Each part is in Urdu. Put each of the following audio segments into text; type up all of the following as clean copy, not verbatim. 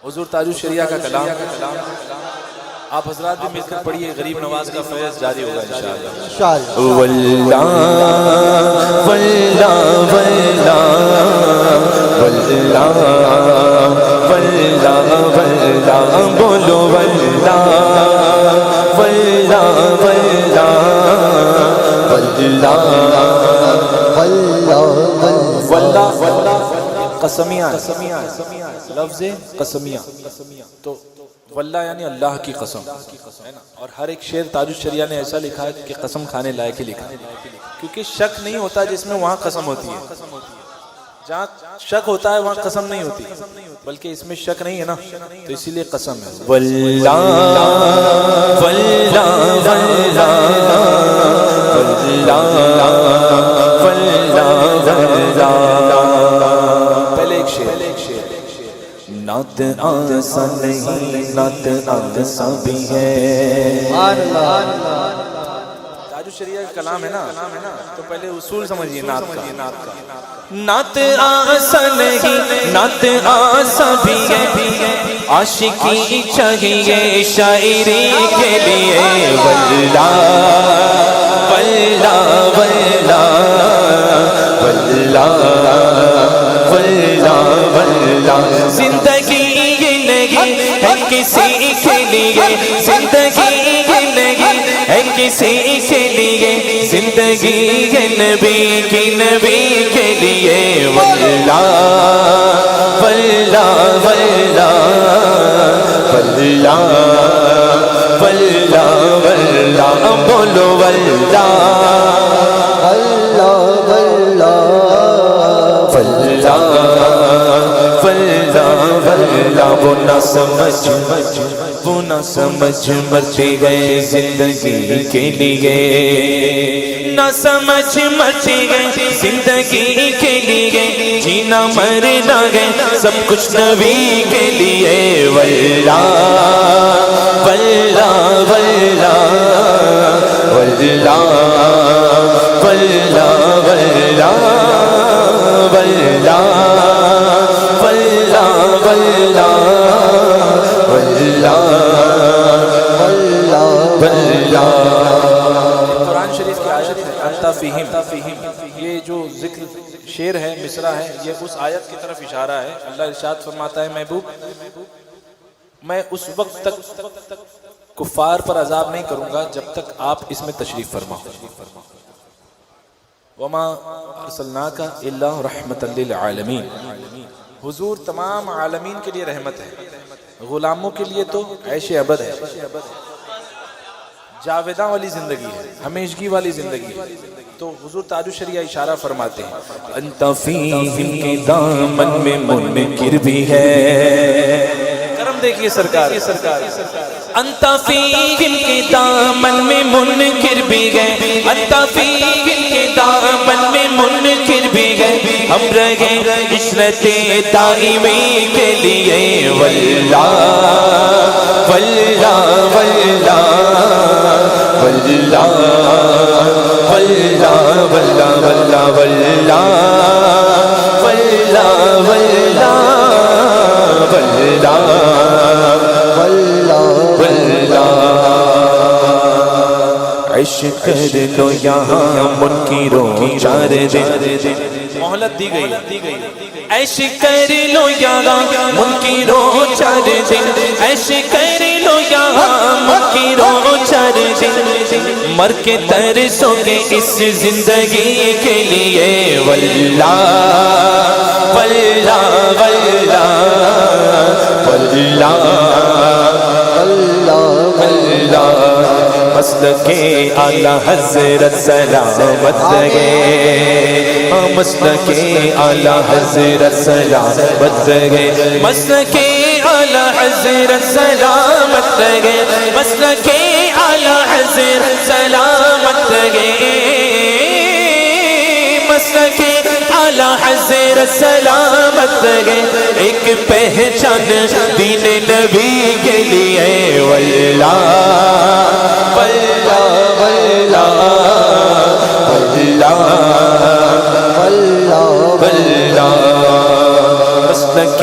حضور تاج الشریعہ کا کلام آپ حضرات بھی مل کر پڑھیے، غریب نواز کا فیض جاری ہوگا انشاءاللہ۔ واللہ واللہ واللہ واللہ واللہ واللہ بولو واللہ واللہ واللہ واللہ واللہ قسمیہ لفظ قسمیہ، تو واللہ یعنی اللہ کی قسم ہے نا۔ اور ہر ایک شعر تاج الشریعہ نے ایسا لکھا ہے کہ قسم کھانے لائق ہی لکھا ہے، کیونکہ شک نہیں ہوتا جس میں وہاں قسم ہوتی ہے، جہاں شک ہوتا ہے وہاں قسم نہیں ہوتی، بلکہ اس میں شک نہیں ہے نا، تو اسی لیے قسم ہے۔ واللہ واللہ واللہ واللہ واللہ، پہلے ایک شعر، نعت آسان نہیں نعت آسان بھی ہے۔ تاج الشریعہ کا کلام ہے نا، تو پہلے اصول سمجھیے نعت کا۔ نعت آسان نہیں نعت آسان بھی ہے، عاشقی چاہیے شاعری کے لیے۔ واللہ واللہ واللہ واللہ واللہ واللہ، زندگی یہ نہیں ہے کسی کے لیے، زندگی یہ نہیں ہے کسی کے لیے، زندگی ہے نبی کی نبی کے لیے۔ واللہ واللہ واللہ واللہ واللہ واللہ بولو واللہ واللہ واللہ وہ نہ سمجھ مرتے گئے زندگی کے لیے، نہ سمجھ مرتے گئے زندگی کے لیے، جینا مرنا گئے سب کچھ نبی کے لیے۔ واللہ واللہ واللہ واللہ واللہ واللہ واللہ قرآن شریف کی آیت ہے انت فیہم، یہ جو ذکر شعر ہے مصرع ہے، یہ اس آیت کی طرف اشارہ ہے۔ اللہ ارشاد فرماتا ہے محبوب میں اس وقت تک کفار پر عذاب نہیں کروں گا جب تک آپ اس میں تشریف فرما۔ وما ارسلناک الا رحمۃ للعالمین، حضور تمام عالمین کے لیے رحمت ہے، غلاموں کے لیے تو عیش ابد ہے، جاویداں والی زندگی ہے، ہمیشگی والی زندگی ہے۔ تو حضور تاج الشریعہ اشارہ فرماتے ہیں انت فیہم کے دامن میں منکر بھی ہے، کرم دیکھیے سرکار، انت فیہم کے دامن میں منکر بھی گئے، انت فیہم کے دامن میں منکر بھی گئے، ہم رہے عشرت دائمی کے لیے۔ واللہ واللہ واللہ واللہ واللہ واللہ واللہ واللہ واللہ واللہ واللہ، عشق کر لو یہاں منکروں چار دن، مہلت دی گئی، عیش کر لو یہاں منکروں چار دن، عیش کر لو یہاں منکروں چار دن، مر کے ترسو گے اس زندگی کے لیے۔ واللہ واللہ واللہ واللہ واللہ، مسلک اعلیٰ حضرت سلامت گے، مسلک اعلیٰ حضرت سلامت گے، مسلک اعلیٰ حضرت سلامت گے، مسلک اعلیٰ حضرت سلامت گے، مسلک اعلیٰ حضرت سلامت گے، ایک پہچان دین نبی کے لیے۔ واللہ واللہ واللہ واللہ واللہ واللہ، مسلک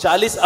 40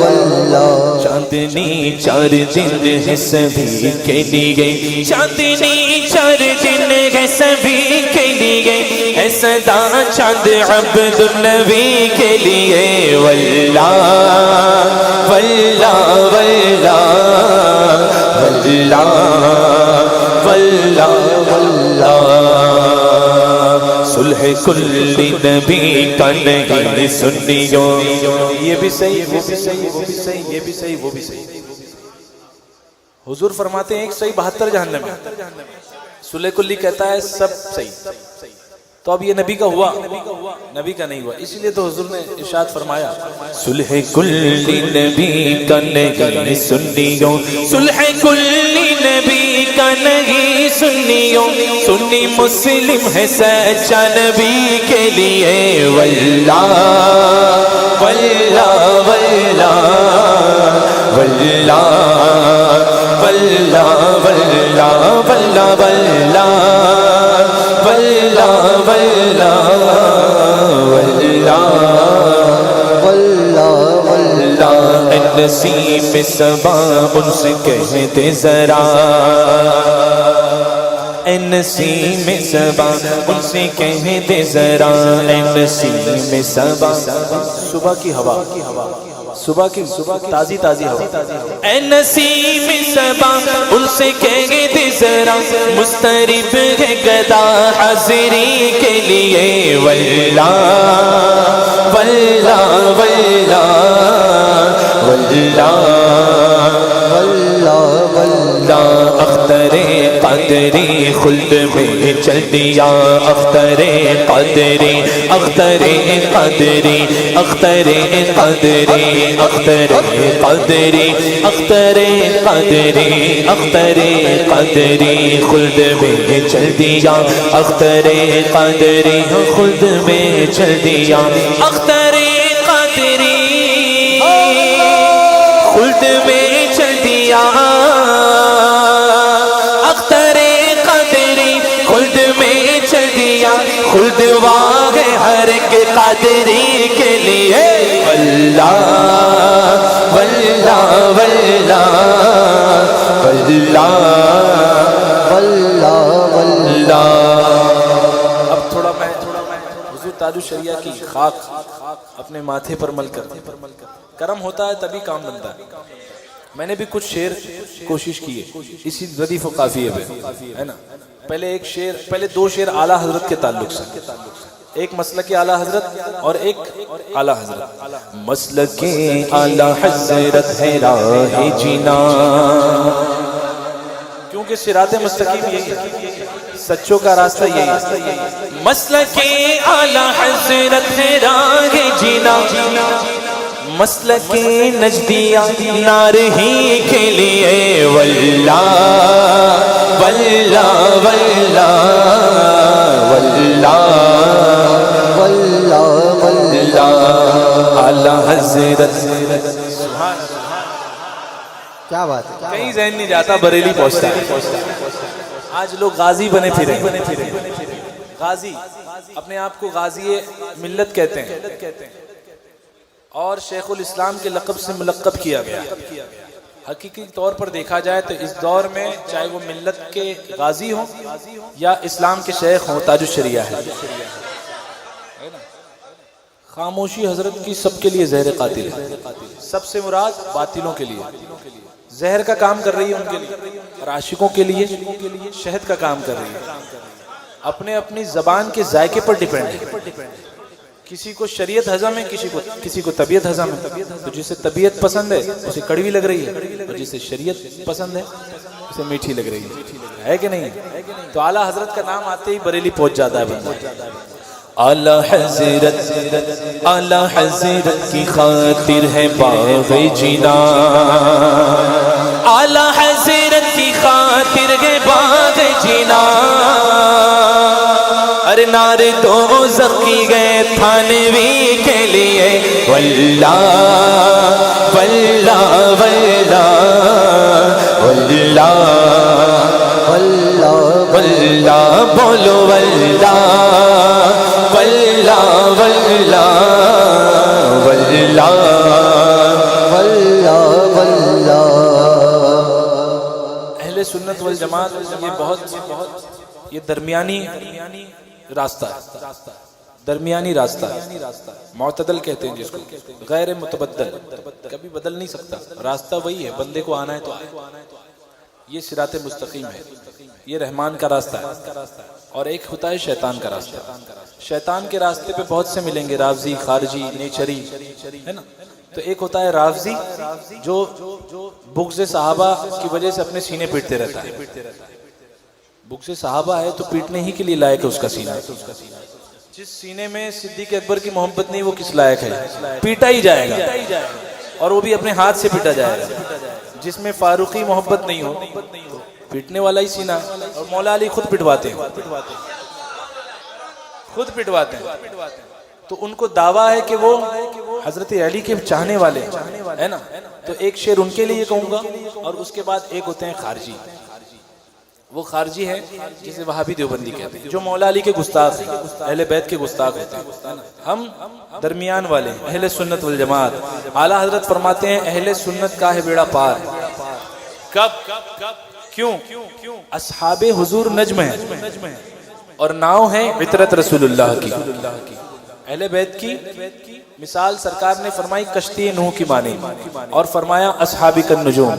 واللہ چاندنی 4 دن ہے سبھی کے لیے، چاندنی 4 دن ہے سبھی کے لیے، ہے صدا چاند عبد النبی کے لیے، واللہ واللہ واللہ واللہ واللہ صلح کل نبی کا نہیں سنیوں، یہ بھی صحیح وہ بھی صحیح وہ بھی صحیح یہ بھی صحیح وہ بھی صحیح۔ حضور فرماتے ہیں ایک صحیح 72 جہنم ہے، صلح کلی کہتا ہے سب صحیح، تو اب یہ نبی کا ہوا، نبی کا نہیں ہوا، اسی لیے تو حضور نے ارشاد فرمایا صلح کلی نبی کا نہیں سنیوں، صلح کلی نبی کا نہیں سنیوں، سنی مسلم ہے سچا نبی کے لیے، واللہ واللہ واللہ واللہ واللہ واللہ واللہ واللہ واللہ واللہ واللہ نسیم صبا ان سے کہتے ذرا، اے نسیم صبا ان سے کہتے ذرا، اے نسیم صبا صبح کی ہوا، صبح کی تازی تازی ہوا، اے نسیم صبا ان سے کہتے ذرا، مسترب ہے گدا حاضری کے لیے، واللہ واللہ واللہ واللہ واللہ واللہ اختر قادری خلد میں چل دیا، اختر قادری اختر قادری اختر قادری اختر قادری اختر قادری اختر قادری خلد میں چل دیا، اختر قادری خلد میں چل دیا، اختر قادری خلد میں چل دیا، اختر قادری خلد میں چل دیا، خلد واہ ہر ایک قادری کے لیے، واللہ واللہ واللہ واللہ واللہ واللہ۔ اب تھوڑا میں حضور تاج الشریعہ کی خاک اپنے ماتھے پر مل کر، کرم ہوتا ہے تبھی کام بنتا ہے۔ میں نے بھی کچھ شعر کوشش کی ہے اسی ردیف و قافیے پہ، ہے نا۔ پہلے 2 شعر اعلیٰ حضرت کے تعلق سے، ایک مسلک اعلیٰ حضرت اور ایک اعلیٰ حضرت۔ مسلک اعلیٰ حضرت ہے راہ جینا، کیونکہ صراط مستقیم یہی ہے، سچوں کا راستہ یہی ہے۔ مسلک اعلیٰ حضرت ہے راہ جینا، مسلک نجدیہ نار ہی کے لیے، واللہ واللہ واللہ واللہ واللہ واللہ اعلیٰ حضرت۔ کیا بات ہے، کہیں ذہن نہیں جاتا بریلی پہنچتا ہے۔ آج لوگ غازی بنے پھرے، غازی اپنے آپ کو غازی ملت کہتے ہیں، اور شیخ الاسلام کے لقب سے ملقب کیا گیا۔ حقیقی طور پر دیکھا جائے تو اس دور میں چاہے وہ ملت کے غازی ہوں یا اسلام کے شیخ ہوں، تاج الشریعہ ہے۔ خاموشی حضرت کی سب کے لیے زہر قاتل ہے، سب سے مراد باطلوں کے لیے زہر کا کام کر رہی ہے، ان کے لیے، اور عاشقوں کے لیے شہد کا کام کر رہی ہے۔ اپنے اپنی زبان کے ذائقے پر ڈیپینڈ ہے، کسی کو شریعت ہضم ہے، کسی کو طبیعت ہضم ہے، تو جسے طبیعت پسند ہے اسے کڑوی لگ رہی ہے، اور جسے شریعت پسند ہے اسے میٹھی لگ رہی ہے کہ نہیں؟ تو اعلیٰ حضرت کا نام آتے ہی بریلی پہنچ جاتا ہے بندہ۔ اعلیٰ حضرت کی خاطر ہے باغ جینا، اعلیٰ حضرت کی خاطر ہے باغ جینا، ارے نار دوزخ کی گئے تھانوی کے لیے، واللہ واللہ واللہ واللہ واللہ واللہ بولو واللہ واللہ واللہ واللہ اہل سنت والجماعت یہ درمیانی راستہ ہے، درمیانی راستہ ہے، معتدل کہتے ہیں جس کو، غیر متبدل، کبھی بدل نہیں سکتا، راستہ وہی ہے، بندے کو آنا ہے تو آئے، یہ صراط مستقیم ہے، یہ رحمان کا راستہ ہے، اور ایک ہوتا ہے شیطان کا راستہ۔ شیطان کے راستے پہ بہت سے ملیں گے، رافضی، خارجی، نیچری، ہے نا؟ تو ایک ہوتا ہے رافضی جو بغض صحابہ کی وجہ سے اپنے سینے پیٹتے رہتا ہے، بغض صحابہ ہے تو پیٹنے ہی کے لیے لائق ہے اس کا سینہ، جس سینے میں صدیق اکبر کی محبت نہیں وہ کس لائق ہے، پیٹا ہی جائے گا، اور وہ بھی اپنے ہاتھ سے پیٹا جائے گا۔ جس میں فاروقی محبت نہیں ہو پیٹنے والا ہی سینہ، اور مولا علی خود پٹواتے ہیں، خود پٹواتے ہیں، تو ان کو دعویٰ ہے کہ وہ حضرت علی کے چاہنے والے ہیں نا، تو ایک شعر ان کے لیے کہوں گا، اور اس کے بعد ایک ہوتے ہیں خارجی، وہ خارجی ہے جسے وہابی دیوبندی کہتے ہیں، جو مولا علی کے گستاخ ہیں، اہل بیت کے گستاخ ہوتے ہیں۔ ہم درمیان والے اہل سنت والجماعت، اعلیٰ حضرت فرماتے ہیں اہل سنت کا ہے بیڑا پار، کب؟ کیوں؟ اصحاب حضور نجم ہیں اور ناؤ ہے عطرت رسول اللہ کی۔ اہل بیت کی مثال سرکار نے فرمائی کشتی نوح کی مانی، اور فرمایا اصحابی کالنجوم،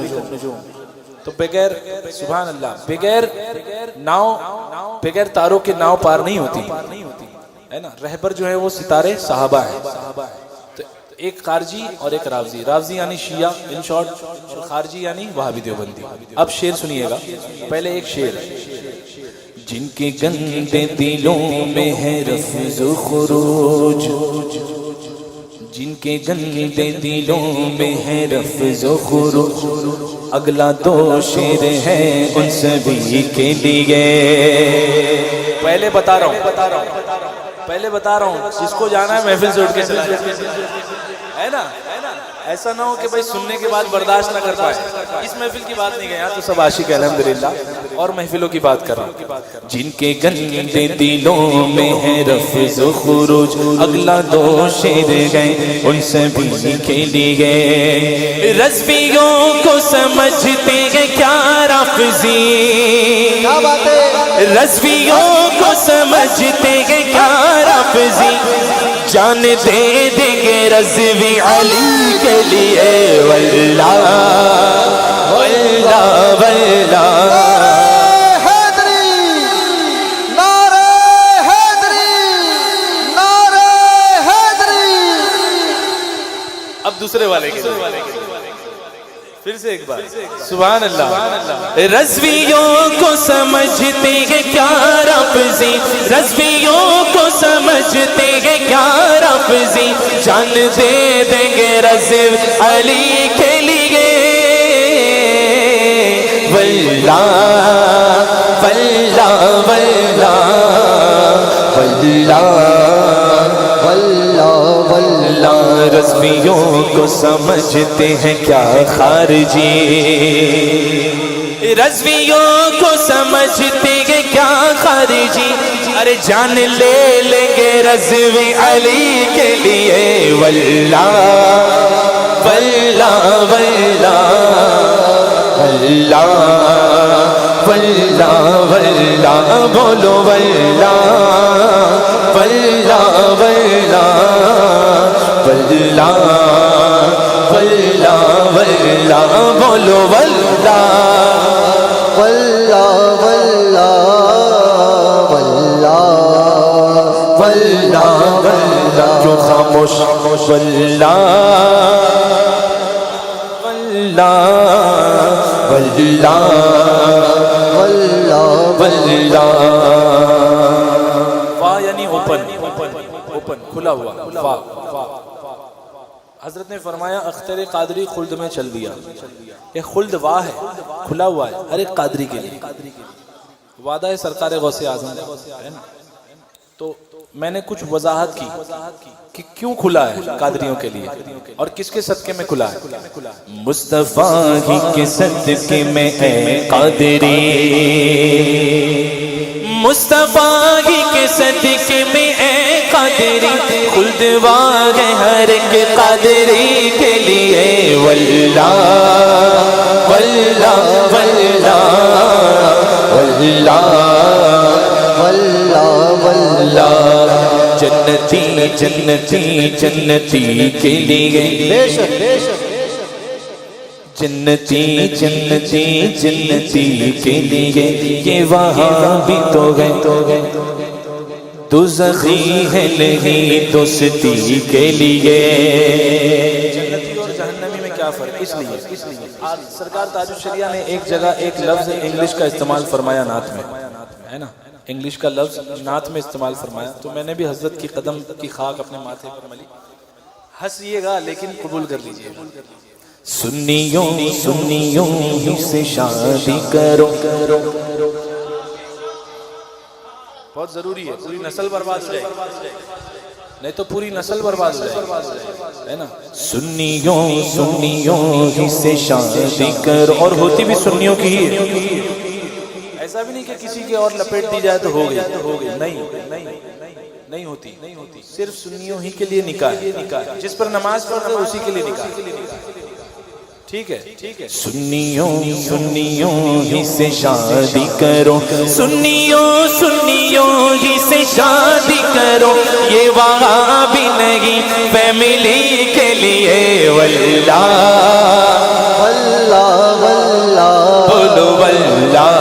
تو بغیر سبحان اللہ بغیر ناؤ، بغیر تاروں کے ناؤ پار نہیں ہوتی ہے نا۔ رہبر جو ہے وہ ستارے صحابہ ہیں، تو ایک خارجی اور ایک رافضی، رافضی یعنی شیعہ ان شارٹ، اور خارجی یعنی وہابی دیوبندی۔ اب شعر سنیے گا، پہلے ایک شعر، جن کے گندے دلوں میں ہے رفض و خروج، جن کے گندے دلوں میں ہے رفض و خروج، اگلا دو شعر ہے ان سبھی کے لیے۔ پہلے بتا رہا ہوں جس کو جانا ہے محفل سے اٹھ کے چلا جائے، ہے نا؟ ایسا نہ ہو کہ بھائی سننے کے بعد برداشت نہ کر پائے، اس محفل کی بات نہیں گیا تو سب عاشق الحمدللہ، اور محفلوں کی بات کر رہا ہوں۔ جن کے گندے دلوں میں ہے رفض و خروج، اگلا دو شعر گئے ان سبھی کے لیے۔ رضویوں کو سمجھتے ہیں کیا رافضی، رضویوں کو سمجھتے ہیں کیا رافضی، جان دے دیں گے رضوی علی کے لیے، واللہ واللہ واللہ۔ اب دوسرے والے کے پھر سے ایک بار سبحان اللہ۔ رضویوں کو سمجھتے ہیں کیا رافضی، رضویوں کو سمجھتے ہیں کیا رافضی، جان دے دیں گے رضو علی کے لیے، واللہ واللہ واللہ واللہ واللہ۔ رضویوں کو سمجھتے ہیں کیا خارجی، رضویوں کو سمجھتے ہیں کیا خارجی، ارے جان لے لیں گے رضوی علی کے لیے، واللہ واللہ واللہ واللہ واللہ واللہ، بولو واللہ واللہ واللہ واللہ واللہ واللہ، بولو واللہ واللہ واللہ واللہ واللہ واللہ، جو خاموش واللہ واللہ واللہ واللہ واللہ۔ وا یعنی اوپن، اوپن کھلا ہوا وا۔ حضرت نے فرمایا اختر قادری خلد میں چل دیا، یہ خلد وا ہے، کھلا ہوا ہے ہر ایک قادری کے لیے، وعدہ ہے سرکار غوث اعظم ہے نا۔ تو میں نے کچھ وضاحت کی کہ کیوں کھلا ہے قادریوں کے لیے، اور کس کے صدقے میں کھلا ہے۔ مصطفیٰ ہی کے صدقے میں اے قادری، مصطفیٰ ہی کے صدقے میں اے قادری، خلد واہ ہے ہر ایک قادری کے لیے، واللہ واللہ واللہ جنتی جنتی جنتی کے لیے جنتی جنتی جنتی کے لیے یہ وہاں بھی تو گئے دوزخی ہے نہیں دوستی کے لیے جنتی اور جہنمی میں کیا فرق اس لیے آج سرکار تاج الشریعہ نے ایک جگہ ایک لفظ انگلش کا استعمال فرمایا نعت میں ہے نا انگلش کا لفظ نعت میں استعمال فرمایا تو میں نے بھی حضرت کی قدم کی خاک اپنے ماتھے پر ملی ہنسیے گا لیکن قبول کر لیجئے سنیوں سے شادی کرو بہت ضروری ہے پوری نسل برباد ہو جائے نہیں تو پوری نسل برباد ہو جائے ہے نا سنیوں ہی سے شادی کرو اور ہوتی بھی سنیوں کی ہی ہے ایسا بھی نہیں کہ کسی کے اور لپیٹ دی جائے تو ہو گئی نہیں ہوتی صرف سنیوں ہی کے لیے نکاح ہے جس پر نماز پڑھتے اسی کے لیے نکاح ٹھیک ہے سنیوں ہی سے شادی کرو سنیوں ہی سے شادی کرو یہ وہاں بھی نہیں فیملی کے لیے واللہ واللہ واللہ بولو واللہ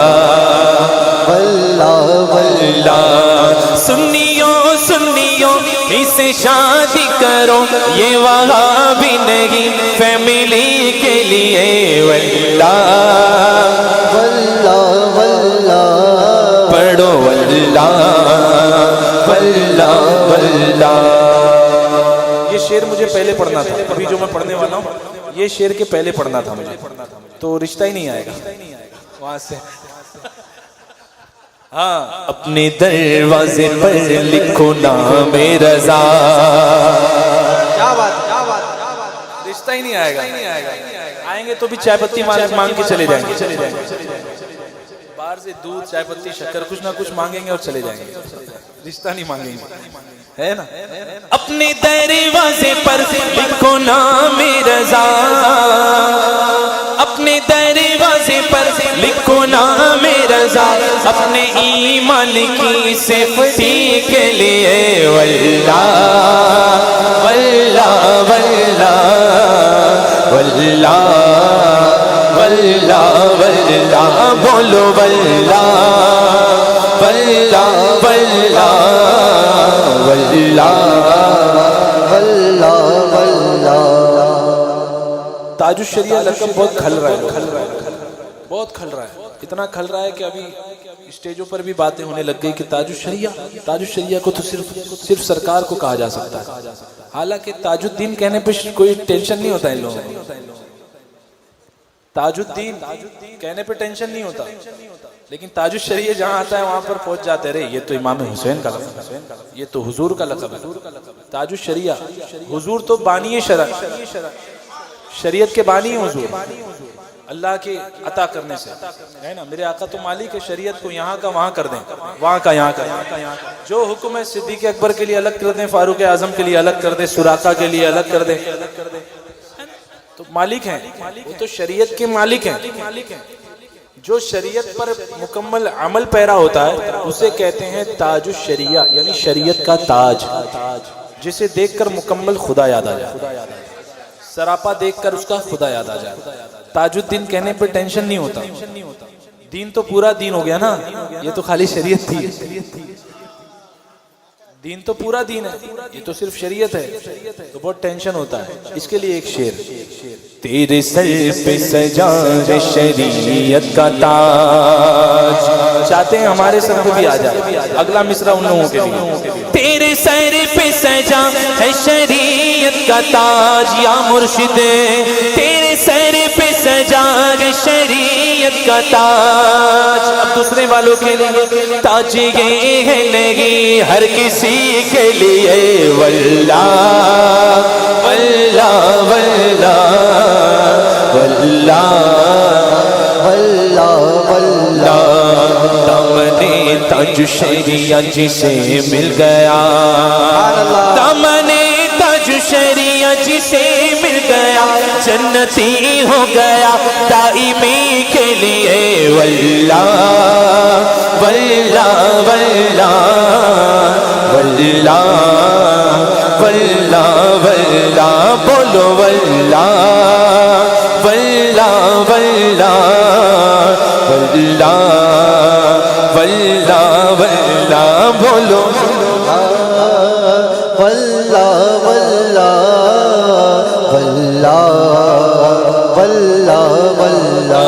واللہ واللہ سنیوں ہی سے شادی کرو یہ وہاں بھی نہیں فیملی کے لیے واللہ واللہ واللہ پڑھو واللہ واللہ واللہ یہ شعر مجھے پہلے پڑھنا تھا ابھی جو میں پڑھنے والا ہوں یہ شعر کے پہلے پڑھنا تھا مجھے تو رشتہ ہی نہیں آئے گا وہاں سے ہاں اپنے دروازے پر لکھو نام رضا کیا بات رشتہ ہی نہیں آئے گا آئیں گے تو بھی چائے پتی مانگ کے چلے جائیں گے باہر سے دودھ چائے پتی شکر کچھ نہ کچھ مانگیں گے اور چلے جائیں گے رشتہ نہیں مانگیں گے ہے نا اپنے دروازے پر لکھو نام رضا اپنے دروازے پر لکھو نام رضا اپنے ایمان کی سیفٹی کے لیے واللہ واللہ واللہ واللہ واللہ واللہ بولو واللہ واللہ واللہ واللہ واللہ تاج الشریعہ لقب بہت کھل رہا ہے بہت کھل رہا ہے اتنا کھل رہا ہے کہ ابھی اسٹیجوں پر بھی باتیں ہونے لگ گئی کہ تاج الشریعہ کو تو صرف سرکار کو کہا جا سکتا ہے حالانکہ تاج الدین کہنے پہ کوئی ٹینشن نہیں ہوتا ان لوگوں کو تاج الدین کہنے پہ ٹینشن نہیں ہوتا لیکن تاج الشریعہ جہاں آتا ہے وہاں پر پہنچ جاتے رہے یہ تو امام حسین کا لقب ہے یہ تو حضور کا لقب ہے تاج الشریعہ حضور تو بانی شریعت کے بانی ہیں حضور اللہ کے عطا کرنے سے ہے نا میرے آقا تو مالک ہے شریعت کو یہاں کا وہاں کر دیں وہاں کا یہاں کا جو حکم ہے صدیق اکبر کے لیے الگ کر دیں فاروق اعظم کے لیے الگ کر دیں سراقہ کے لیے الگ کر دیں تو مالک ہیں وہ تو شریعت کے مالک ہیں جو شریعت پر مکمل عمل پیرا ہوتا ہے اسے کہتے ہیں تاج الشریعہ یعنی شریعت کا تاج جسے دیکھ کر مکمل خدا یاد آ جائے سراپا دیکھ کر اس کا خدا یاد آ جائے تاج الدین کہنے پہ ٹینشن نہیں ہوتا دین تو پورا دین ہو گیا نا یہ تو خالی شریعت تھی دین تو پورا دین ہے یہ تو صرف شریعت ہے تو بہت ٹینشن ہوتا ہے اس کے لیے ایک شعر تیرے سر پہ سجا ہے شریعت کا تاج چاہتے ہیں ہمارے سر پہ بھی آ جائے اگلا مصرع ان لوگوں کے لیے تیرے سر پہ سجا ہے شریعت کا تاج یا مرشد تیرے سر پہ سجا ہے شریعت کا تاج اب دوسرے والوں کے لیے تاج یہ ہے نہیں ہر کسی کے لیے واللہ واللہ واللہ واللہ واللہ واللہ دامن تاج الشریعہ جسے مل گیا دامن تاج الشریعہ جسے مل گیا جنتی ہو گیا دائمی کے لیے واللہ واللہ واللہ واللہ واللہ واللہ بولو واللہ واللہ واللہ واللہ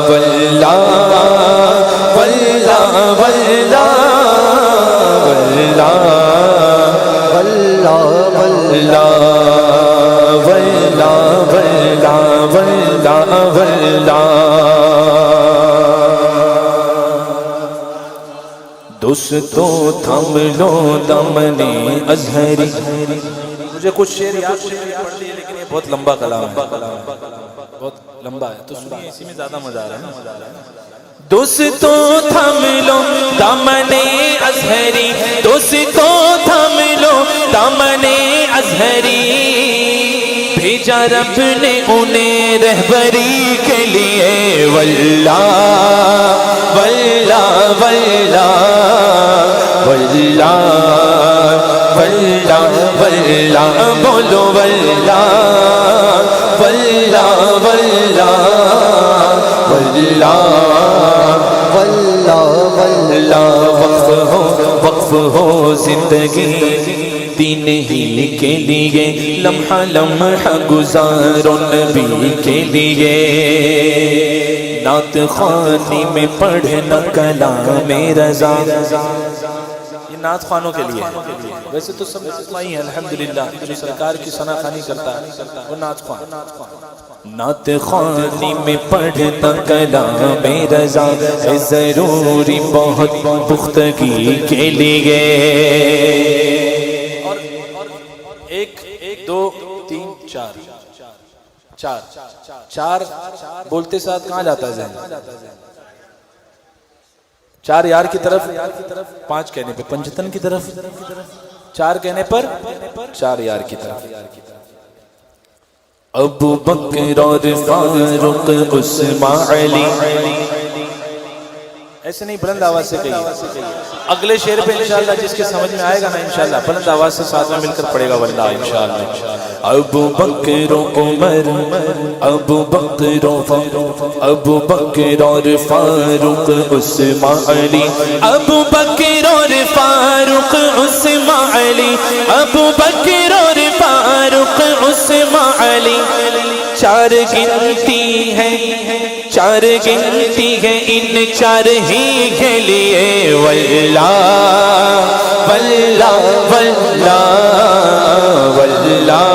واللہ واللہ واللہ واللہ واللہ واللہ واللہ دوستو تھم لو دامن ازہری. مجھے کچھ شعر یاد پڑھ لیے لیکن یہ بہت لمبا کلام ہے, بہت لمبا ہے, تو سنیے, اسی میں زیادہ مزہ آ رہا ہے نا. دوستو تھم لو دامن ازہری, دوستو تھم لو دامن ازہری, بھیجا رب نے انہیں رہبری کے لیے. واللہ واللہ واللہ واللہ واللہ واللہ بولو واللہ واللہ واللہ واللہ واللہ واللہ وقف ہو زندگی دین ہی کے لیے, لمحہ لمحہ گزارو نبی کے لیے. نعت خوانی میں پڑھنا کلام رضا, یہ نعت خوانوں کے لیے. ویسے تو سب اسمائی ہیں الحمدللہ, جو سرکار کی ثنا خوانی کرتا ہے وہ نعت خوان. نعت خوانی میں پڑھنا کلام رضا ہے ضروری بہت پختگی کے لیے. ایک دو تین چار چار چار بولتے ساتھ کہاں جاتا ہے ذہن؟ چار یار کی طرف, پانچ کہنے پہ پنجتن کی طرف, چار کہنے پر چار یار کی طرف. ابو بکر اور فاروق عثمان علی, ایسے نہیں, بلند آواز سے کہیے. اگلے شعر پہ انشاءاللہ جس کے سمجھ میں آئے گا نا انشاءاللہ بلند آواز سے ساتھ میں مل کر پڑھے گا واللہ انشاءاللہ. ابو بکر و عمر, ابو بکر اور فاروق عثمان علی, ابو بکر اور فاروق عثمان علی, ابو بکر اور فاروق عثمان علی. چار گنتی ہے, چار گنتی ہے ان چار ہی کے لیے. واللہ واللہ واللہ واللہ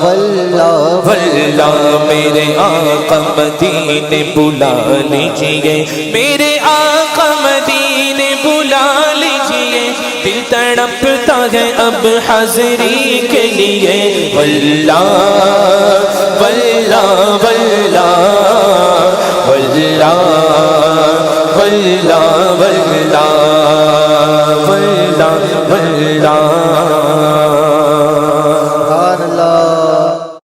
واللہ واللہ میرے آقا مدینے بلا لیجئے, میرے آقا مدینے بلا لیجئے. دل تڑپتا ہے اب حاضری کے لیے. واللہ واللہ